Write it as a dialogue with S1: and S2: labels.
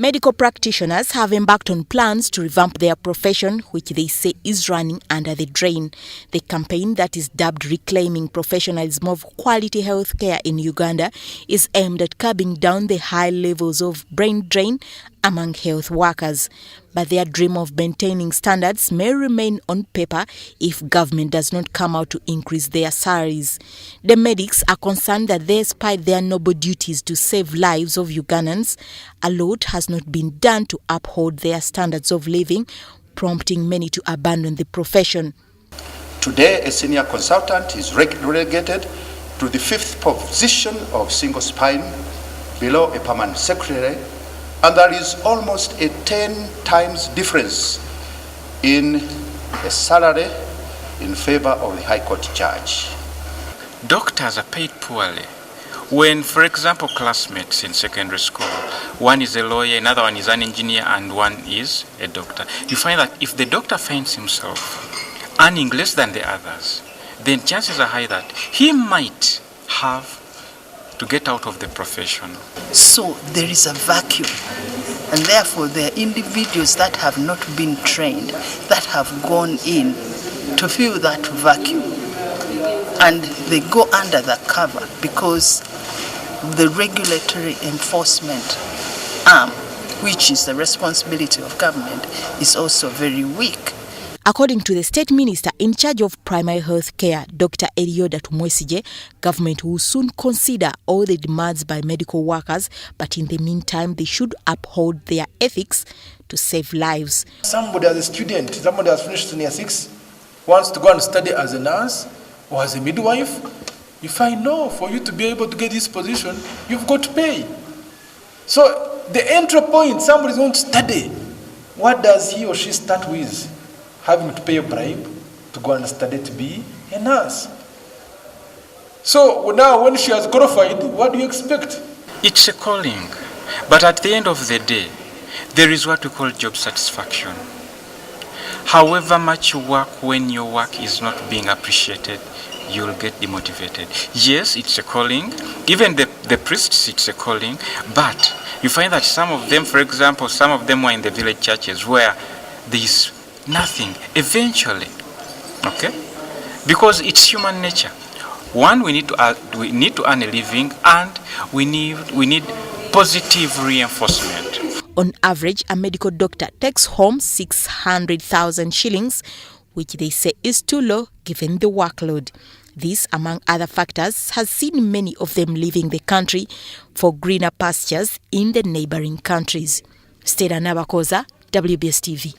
S1: Medical practitioners have embarked on plans to revamp their profession, which they say is running under the drain. The campaign, that is dubbed Reclaiming Professionalism of Quality Healthcare in Uganda, is aimed at curbing down the high levels of brain drain among health workers. But their dream of maintaining standards may remain on paper if government does not come out to increase their salaries. The medics are concerned that despite their noble duties to save lives of Ugandans, a lot has not been done to uphold their standards of living, prompting many to abandon the profession.
S2: Today, a senior consultant is relegated to the 5th position of single spine below a permanent secretary, and there is almost a 10 times difference in the salary in favor of the High Court judge.
S3: Doctors are paid poorly. When, for example, classmates in secondary school, one is a lawyer, another one is an engineer, and one is a doctor, you find that if the doctor finds himself earning less than the others, then chances are high that he might have to get out of the profession.
S4: So there is a vacuum, and therefore there are individuals that have not been trained, that have gone in to fill that vacuum, and they go under the cover because the regulatory enforcement arm, which is the responsibility of government, is also very weak.
S1: According to the State Minister in charge of primary health care, Dr. Erioda Tumwesije, government will soon consider all the demands by medical workers, but in the meantime, they should uphold their ethics to save lives.
S5: Somebody as a student, somebody has finished senior 6, wants to go and study as a nurse or as a midwife. If I know for you to be able to get this position, you've got to pay. So the entry point, somebody is going to study. What does he or she start with? Having to pay a bribe to go and study to be a nurse. So now when she has qualified, what do you expect?
S3: It's a calling, but at the end of the day, there is what we call job satisfaction. However much you work, when your work is not being appreciated, you'll get demotivated. Yes, it's a calling. Even the priests, it's a calling, but you find that some of them, for example, some of them were in the village churches where there's nothing eventually, okay, because it's human nature. One, we need to earn a living, and we need positive reinforcement.
S1: On average, a medical doctor takes home 600,000 shillings, which they say is too low given the workload. This, among other factors, has seen many of them leaving the country for greener pastures in the neighboring countries. Stella Nabakoza, WBS TV.